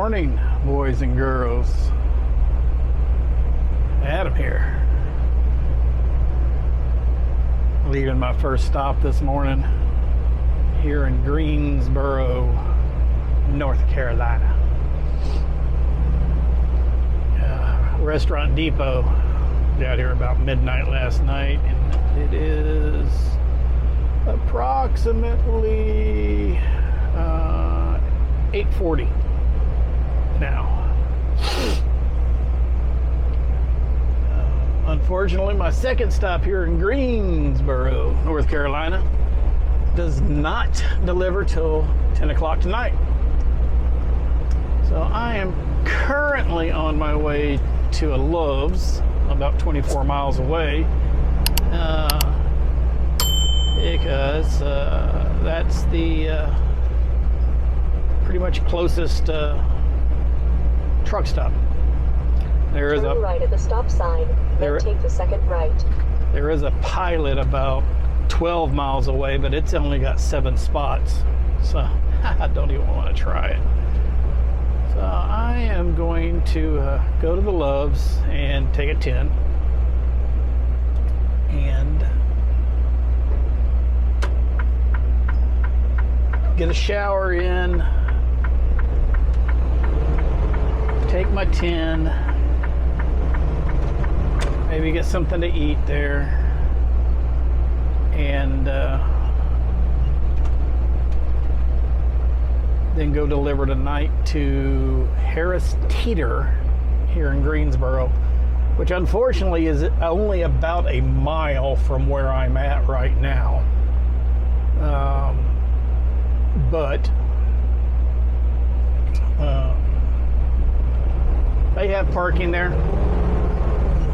morning, boys and girls. Adam here. Leaving my first stop this morning here in Greensboro, North Carolina. Restaurant Depot. Got here about midnight last night, and it is approximately 8:40 now. Unfortunately, my second stop here in Greensboro, North Carolina, does not deliver till 10 o'clock tonight. So I am currently on my way to a Love's, about 24 miles away, because that's the pretty much closest truck stop. There is Turn right at the stop sign, then take the second right. There is a Pilot about 12 miles away, but it's only got 7 spots, so I don't even want to try it. So I am going to go to the Love's and take a 10 and get a shower in, take my 10, maybe get something to eat there, and then go deliver tonight to Harris Teeter here in Greensboro, which unfortunately is only about a mile from where I'm at right now. But they have parking there,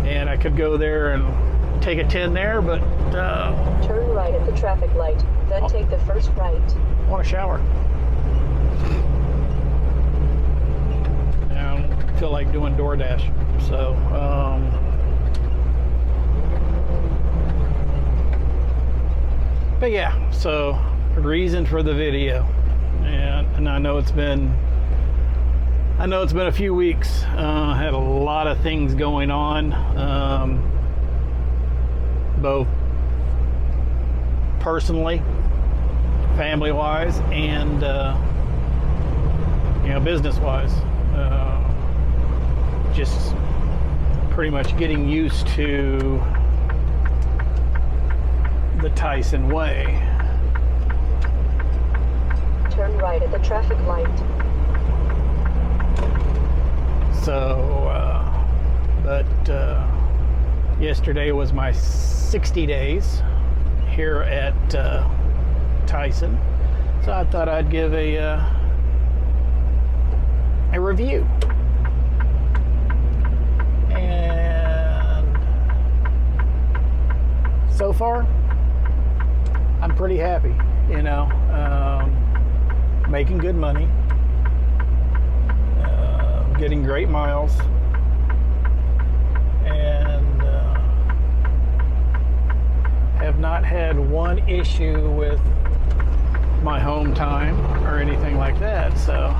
and I could go there and take a 10 there, but turn right at the traffic light, then take the first right. I want a shower. I don't feel like doing DoorDash, so but yeah, so reason for the video, and I know it's been a few weeks. Had a lot of things going on, both personally, family-wise, and business-wise. Just pretty much getting used to the Tyson way. Turn right at the traffic light. So, yesterday was my 60 days here at Tyson, so I thought I'd give a review. And so far, I'm pretty happy. Making good money, getting great miles, and have not had one issue with my home time or anything like that. So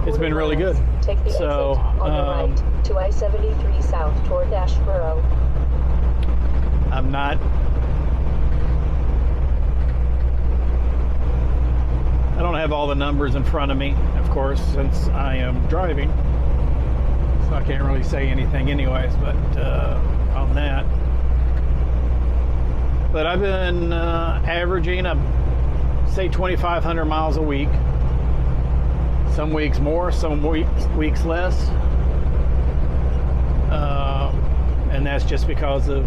it's been really good. Take the exit on the right to I-73 south toward Asheboro. I don't have all the numbers in front of me, of course, since I am driving, so I can't really say anything anyways, but on that. But I've been averaging, say, 2,500 miles a week. Some weeks more, some weeks less. And that's just because of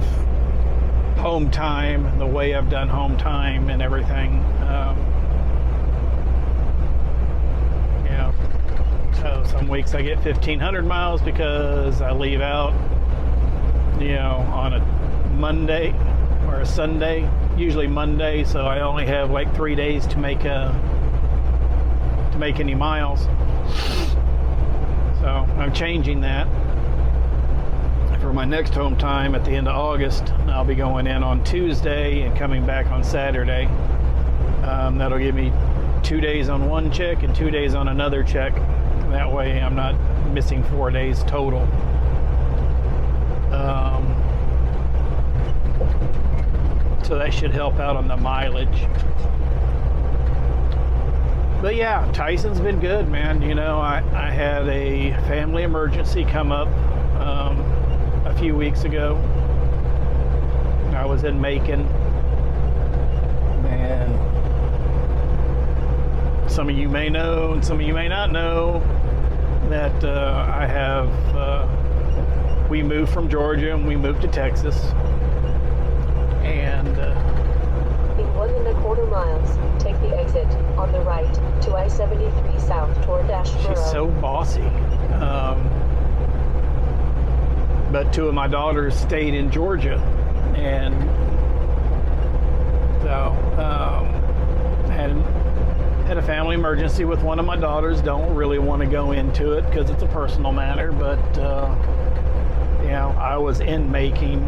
home time, the way I've done home time and everything. So some weeks I get 1,500 miles because I leave out, on a Monday or a Sunday, usually Monday, so I only have like 3 days to make any miles. So I'm changing that. For my next home time at the end of August, I'll be going in on Tuesday and coming back on Saturday. That'll give me 2 days on one check and 2 days on another check. That way I'm not missing 4 days total. So that should help out on the mileage. But yeah, Tyson's been good, man. You know, I had a family emergency come up a few weeks ago. I was in Macon, and some of you may know and some of you may not know that we moved from Georgia and we moved to Texas. And in 1.25 miles, take the exit on the right to I-73 south toward Asheboro. She's so bossy. But 2 of my daughters stayed in Georgia, and so had a family emergency with one of my daughters. Don't really want to go into it because it's a personal matter, but you know, I was in Macon,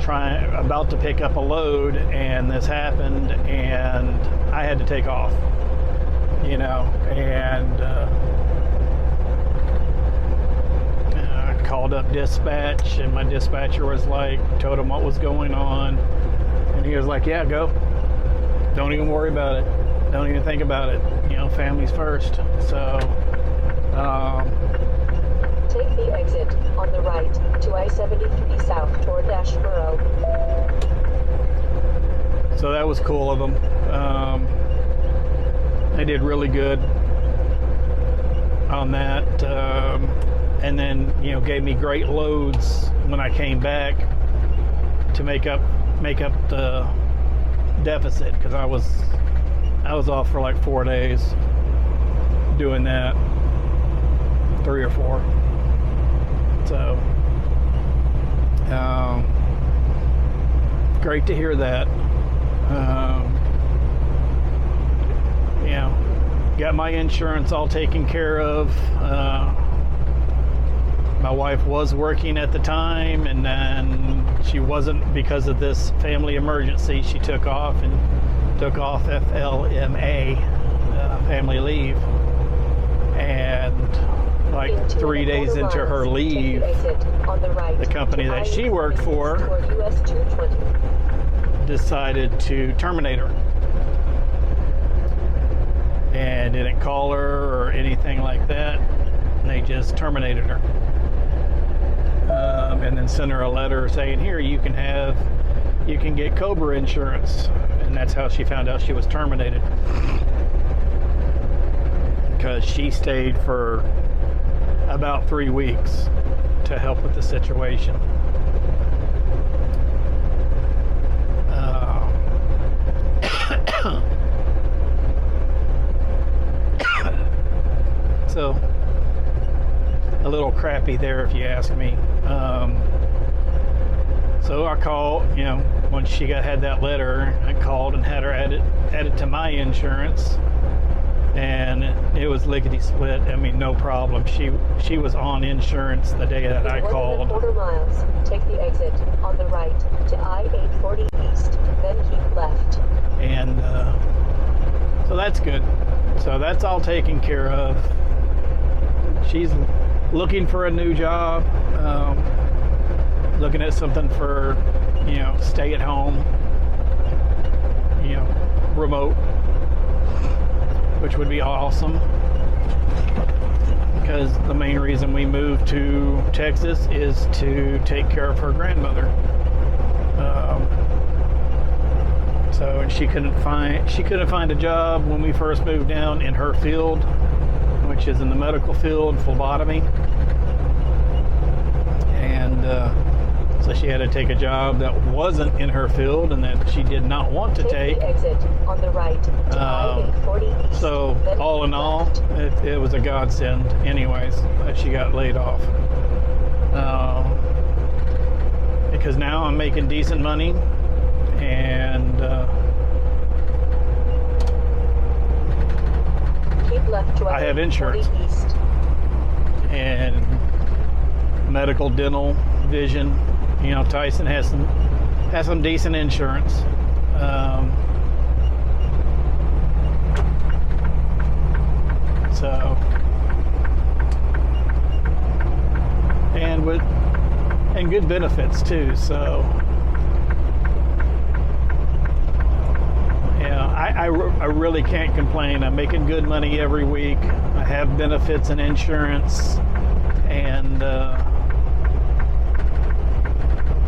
about to pick up a load, and this happened, and I had to take off. You know, and I called up dispatch, and my dispatcher was like, told him what was going on, and he was like, yeah, go. Don't even worry about it. Don't even think about it. You know, family's first. So, take the exit on the right to I-73 south toward Asheboro. so that was cool of them. They did really good on that. And then, you know, gave me great loads when I came back to make up the deficit, because I was off for like 4 days doing that, 3 or 4. So great to hear that. You know, got my insurance all taken care of. My wife was working at the time, and then she wasn't because of this family emergency. She took off FLMA, family leave, and like 3 days into her leave, the company that she worked for decided to terminate her, and didn't call her or anything like that. They just terminated her. And then sent her a letter saying, here, you can get COBRA insurance. And that's how she found out she was terminated, because she stayed for about 3 weeks to help with the situation. So a little crappy there, if you ask me. So I called, you know, once she had that letter, I called and had her added to my insurance, and it was lickety split. I mean, no problem. She was on insurance the day that I called. 1.25 miles, take the exit on the right to I-840 east, then keep left. And so that's good. So that's all taken care of. She's looking for a new job, looking at something for, you know, stay at home, you know, remote, which would be awesome, because the main reason we moved to Texas is to take care of her grandmother. So, and she couldn't find a job when we first moved down in her field, which is in the medical field, phlebotomy. And so she had to take a job that wasn't in her field and that she did not want to take. The exit on the right to I-840 east, so all in all, it was a godsend anyways that she got laid off. Because now I'm making decent money, and keep left to I have insurance east. and medical, dental, vision. You know, Tyson has some decent insurance. good benefits too. So yeah, I really can't complain. I'm making good money every week. I have benefits and insurance, and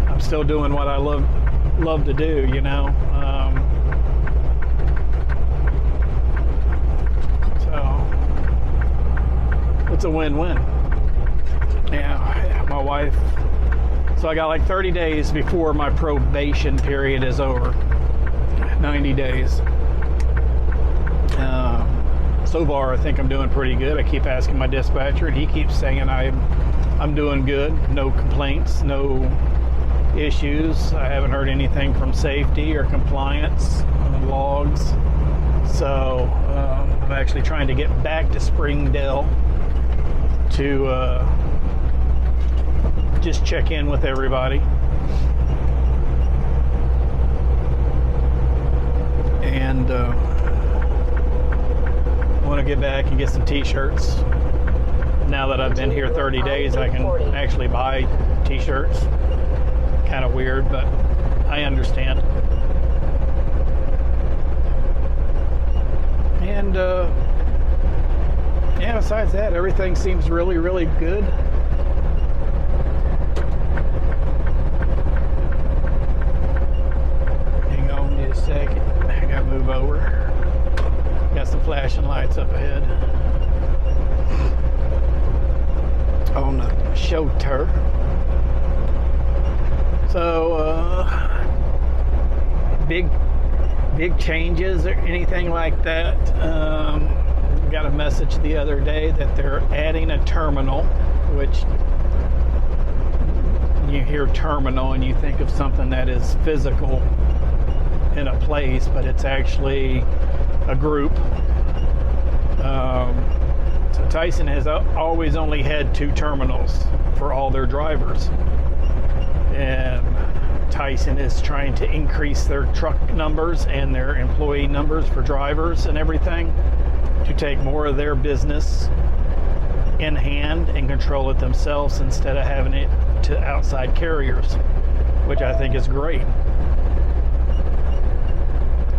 I'm still doing what I love to do, you know. So it's a win-win. Yeah, my wife. So I got like 30 days before my probation period is over. 90 days. So far, I think I'm doing pretty good. I keep asking my dispatcher, and he keeps saying I'm doing good. No complaints, no issues. I haven't heard anything from safety or compliance on logs. So I'm actually trying to get back to Springdale to just check in with everybody. And I want to get back and get some t-shirts. Now that I've been here 30 days, I can actually buy t-shirts. Kind of weird, but I understand. And yeah, besides that, everything seems really, really good. Hang on just a second. I gotta move over. Got some flashing lights up ahead on the shoulder. So big changes or anything like that. Got a message the other day that they're adding a terminal, which you hear terminal and you think of something that is physical in a place, but it's actually a group. So Tyson has always only had 2 terminals for all their drivers, and Tyson is trying to increase their truck numbers and their employee numbers for drivers and everything to take more of their business in hand and control it themselves instead of having it to outside carriers, which I think is great.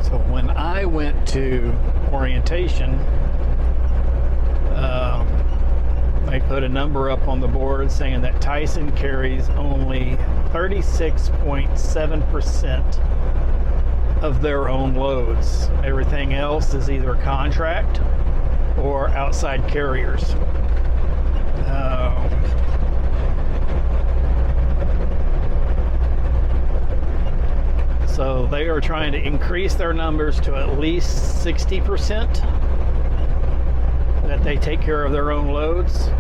So when I went to orientation, they put a number up on the board saying that Tyson carries only 36.7% of their own loads. Everything else is either contract or outside carriers. So they are trying to increase their numbers to at least 60%, that they take care of their own loads.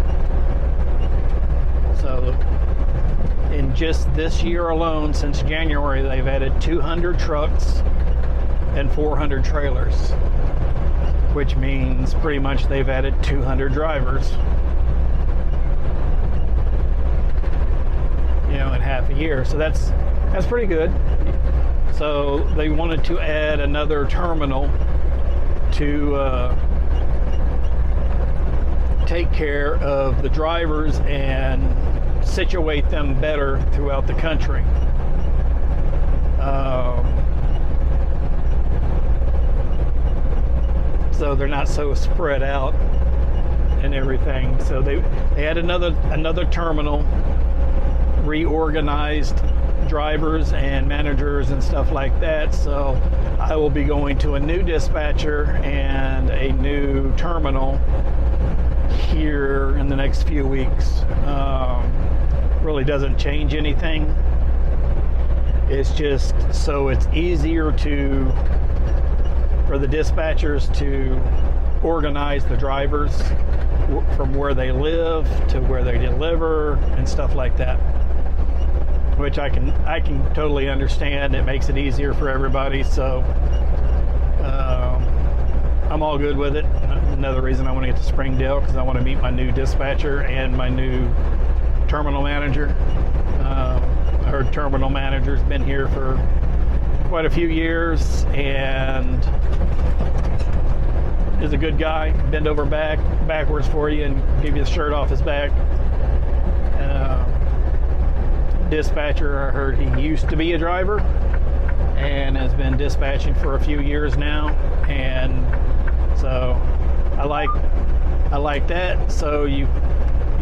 So in just this year alone, since January, they've added 200 trucks and 400 trailers, which means pretty much they've added 200 drivers, you know, in half a year. So that's pretty good. So they wanted to add another terminal to take care of the drivers and situate them better throughout the country. So they're not so spread out and everything. So they had another terminal, reorganized drivers and managers and stuff like that. So I will be going to a new dispatcher and a new terminal here in the next few weeks. Really doesn't change anything. It's just so it's easier for the dispatchers to organize the drivers from where they live to where they deliver and stuff like that, which I can totally understand. It makes it easier for everybody. So I'm all good with it. Another reason I want to get to Springdale, because I want to meet my new dispatcher and my new terminal manager. Our terminal manager's been here for quite a few years and is a good guy. Bend over backwards for you and give you the shirt off his back. dispatcher. I heard he used to be a driver and has been dispatching for a few years now, and so I like that. So you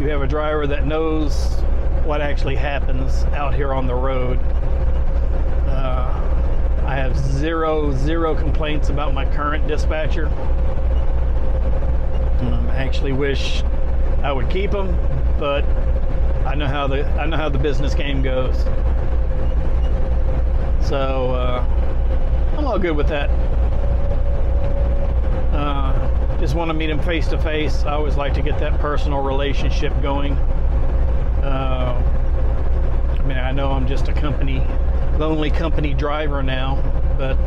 have a driver that knows what actually happens out here on the road. I have zero complaints about my current dispatcher. I actually wish I would keep him, but I know how the business game goes. So I'm all good with that. Just want to meet him face to face. I always like to get that personal relationship going. I mean, I know I'm just a lonely company driver now, but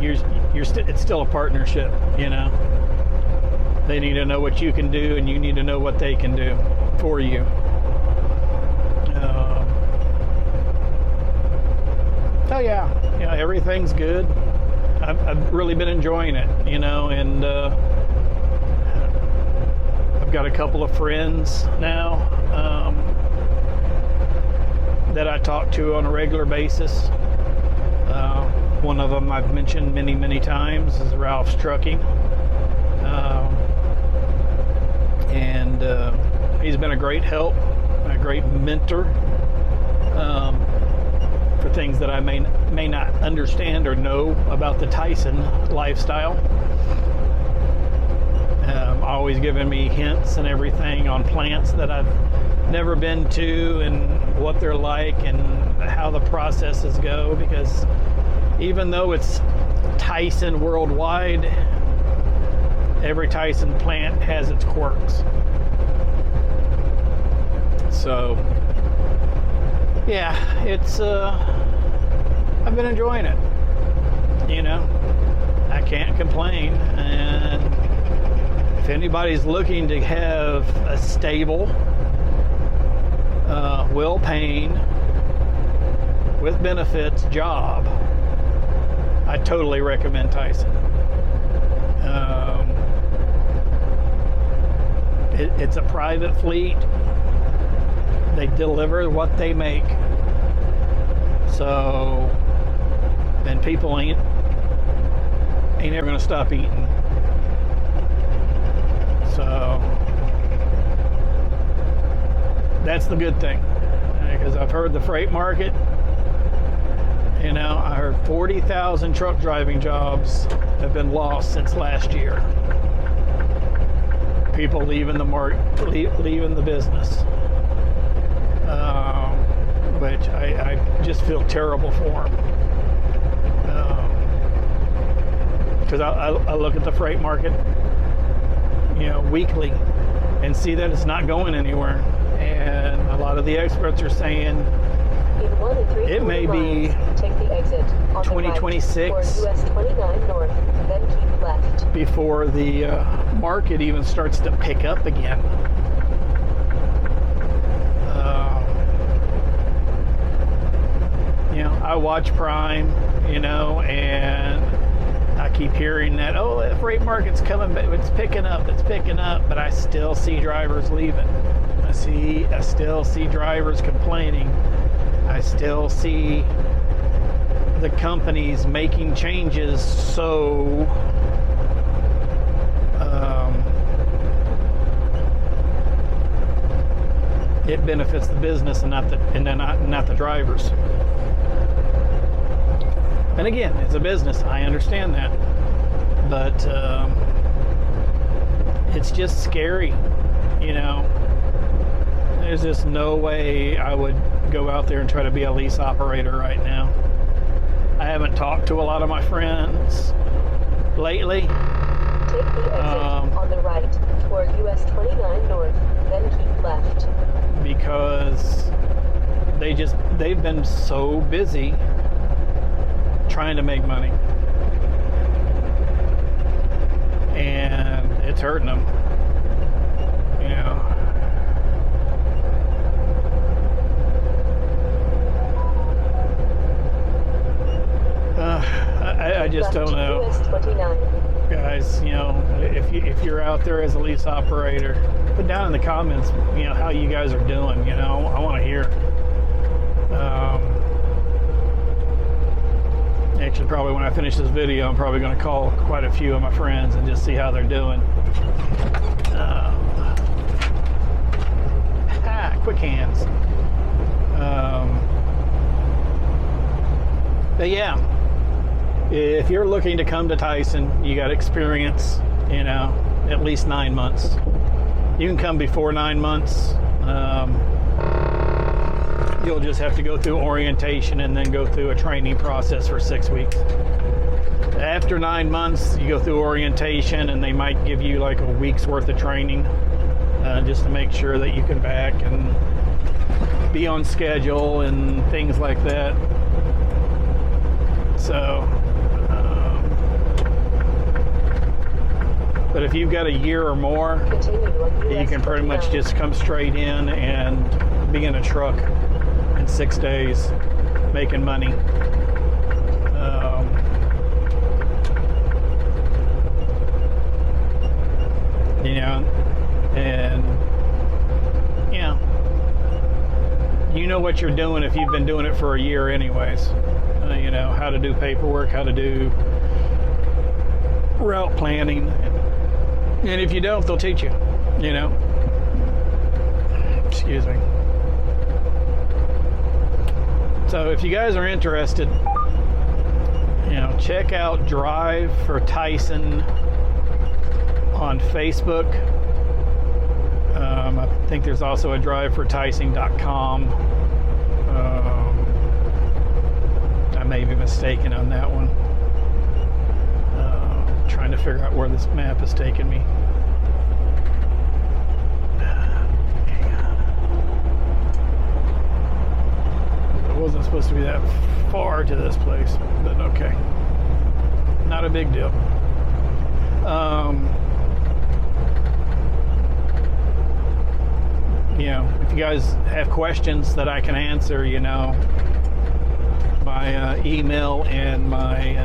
it's still a partnership, you know. They need to know what you can do, and you need to know what they can do for you. So yeah, everything's good. I've really been enjoying it, you know, and I've got a couple of friends now that I talk to on a regular basis. One of them I've mentioned many times is Ralph's Trucking. And he's been a great help, a great mentor for things that I may not understand or know about the Tyson lifestyle. Always giving me hints and everything on plants that I've never been to and what they're like and how the processes go, because even though it's Tyson worldwide, every Tyson plant has its quirks. So yeah, it's I've been enjoying it, you know. I can't complain. And if anybody's looking to have a stable, well-paying, with benefits job, I totally recommend Tyson. It's a private fleet. They deliver what they make. So, and people ain't ever gonna stop eating. So that's the good thing, because I've heard the freight market, you know, I heard 40,000 truck driving jobs have been lost since last year. People leaving the business, which I just feel terrible for them. Because I look at the freight market, you know, weekly, and see that it's not going anywhere. And a lot of the experts are saying it may be take the exit on 2026 or US 29 north, then keep left before the market even starts to pick up again. You know, I watch Prime, you know, and I keep hearing that, oh, the freight market's coming, but it's picking up, but I still see drivers leaving. I still see drivers complaining. I still see the companies making changes so it benefits the business and not the drivers. And again, it's a business. I understand that, but it's just scary, you know. There's just no way I would go out there and try to be a lease operator right now. I haven't talked to a lot of my friends lately. Take the exit on the right toward US 29 north, then keep left. Because they've been so busy trying to make money, and it's hurting them, you know. I just don't know. US 29. guys, you know, if you're out there as a lease operator, put down in the comments, you know, how you guys are doing. You know, I want to hear. Actually, probably when I finish this video, I'm probably going to call quite a few of my friends and just see how they're doing. Quick hands. But yeah, if you're looking to come to Tyson, you got experience, you know, at least 9 months. You can come before 9 months. You'll just have to go through orientation and then go through a training process for 6 weeks. After 9 months, you go through orientation and they might give you like a week's worth of training just to make sure that you can back and be on schedule and things like that. So, but if you've got a year or more, you can pretty much just come straight in and be in a truck in 6 days making money. You know, and yeah, you know what you're doing if you've been doing it for a year anyways. You know, how to do paperwork, how to do route planning. And if you don't, they'll teach you, you know. Excuse me. So if you guys are interested, you know, check out Drive for Tyson on Facebook. I think there's also a drivefortyson.com. I may be mistaken on that one. Trying to figure out where this map is taking me. It wasn't supposed to be that far to this place, but okay. Not a big deal. You know, if you guys have questions that I can answer, you know, my email and my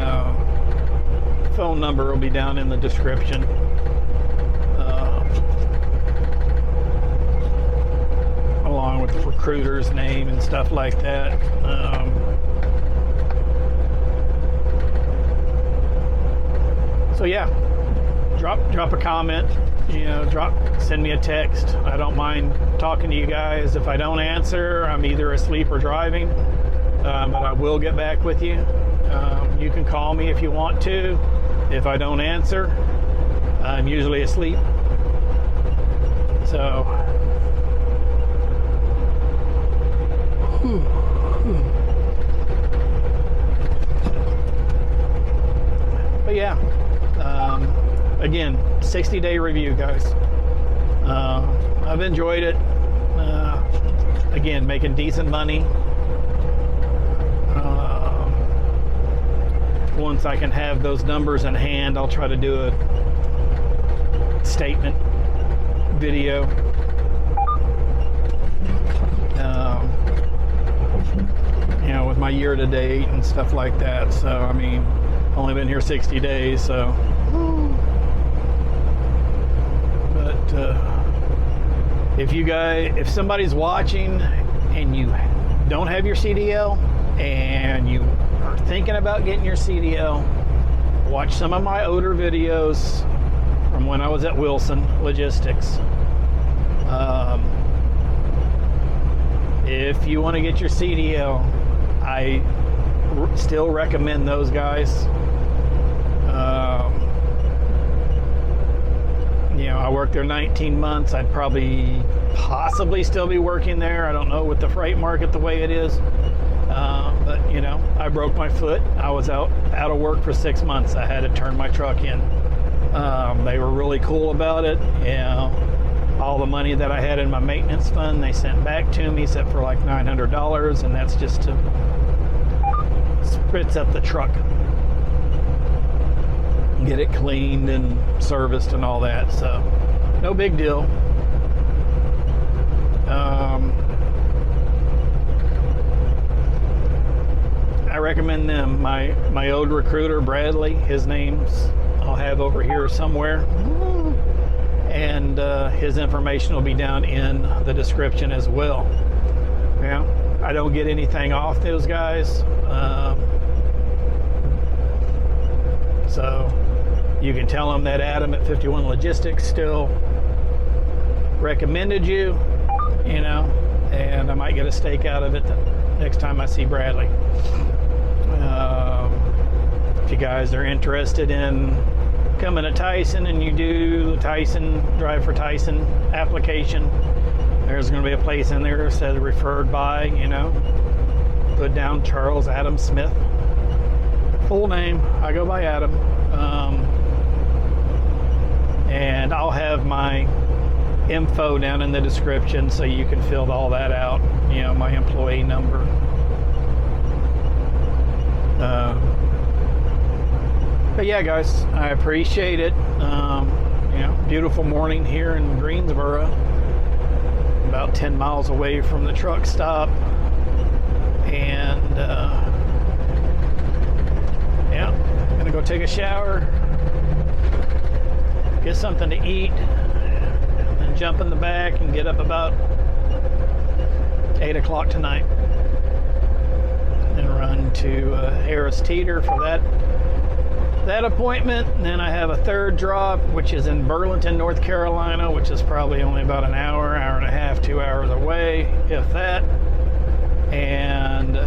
phone number will be down in the description. Along with the recruiter's name and stuff like that. So yeah, drop a comment, you know, send me a text. I don't mind talking to you guys. If I don't answer, I'm either asleep or driving, but I will get back with you. You can call me if you want to. If I don't answer, I'm usually asleep. So, but yeah, again, 60-day review, guys. I've enjoyed it. Again, making decent money. Once I can have those numbers in hand, I'll try to do a statement video. You know, with my year to date and stuff like that. So, I mean, only been here 60 days, so. But if somebody's watching and you don't have your CDL and you are thinking about getting your CDL, watch some of my older videos from when I was at Wilson Logistics. If you want to get your CDL, I still recommend those guys. You know, I worked there 19 months. I'd possibly still be working there. I don't know with the freight market the way it is. But you know, I broke my foot. I was out of work for 6 months. I had to turn my truck in. They were really cool about it. You know, all the money that I had in my maintenance fund, they sent back to me, except for like $900, and that's just to spritz up the truck, get it cleaned and serviced and all that. So, no big deal. I recommend them. My old recruiter, Bradley, his name's I'll have over here somewhere. And his information will be down in the description as well. Yeah, I don't get anything off those guys. So you can tell them that Adam at 51 Logistics still recommended you, you know, and I might get a steak out of it the next time I see Bradley. If you guys are interested in coming to Tyson and you do the Tyson Drive for Tyson application, there's going to be a place in there that says referred by, you know, put down Charles Adam Smith. Full name, I go by Adam. And I'll have my info down in the description so you can fill all that out, you know, my employee number. But yeah, guys, I appreciate it. You know, beautiful morning here in Greensboro, about 10 miles away from the truck stop. And yeah, gonna go take a shower, get something to eat, and then jump in the back and get up about 8 o'clock tonight. Then run to Harris Teeter for that appointment. And then I have a third drop, which is in Burlington, North Carolina, which is probably only about an hour, hour and a half, 2 hours away, if that. And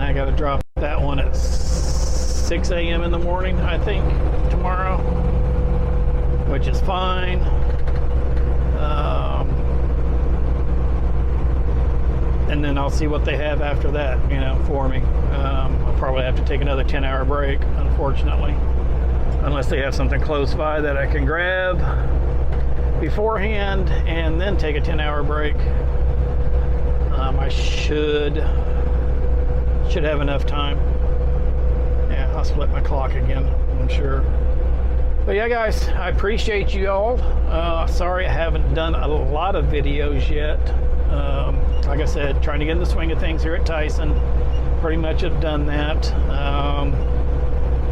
I got to drop that one at 6 a.m. in the morning, I think, tomorrow, which is fine. And then I'll see what they have after that, you know, for me. I'll probably have to take another 10-hour break, unfortunately, unless they have something close by that I can grab beforehand and then take a 10-hour break. I should have enough time. Yeah, I'll split my clock again, I'm sure. But yeah, guys, I appreciate you all. Sorry I haven't done a lot of videos yet. Like I said, trying to get in the swing of things here at Tyson. Pretty much have done that.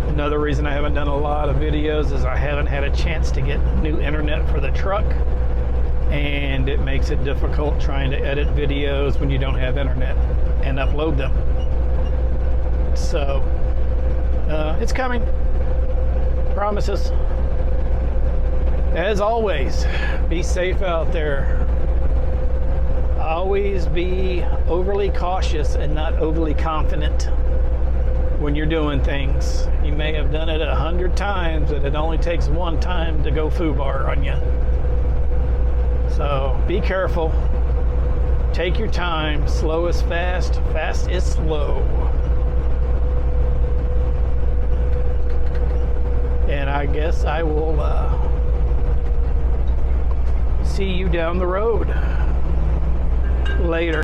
Another reason I haven't done a lot of videos is I haven't had a chance to get new internet for the truck, and it makes it difficult trying to edit videos when you don't have internet and upload them. So it's coming, promises. As always, be safe out there. Always be overly cautious and not overly confident when you're doing things. You may have done it 100 times, and it only takes one time to go foobar on you. So be careful. Take your time. Slow is fast. Fast is slow. And I guess I will see you down the road later.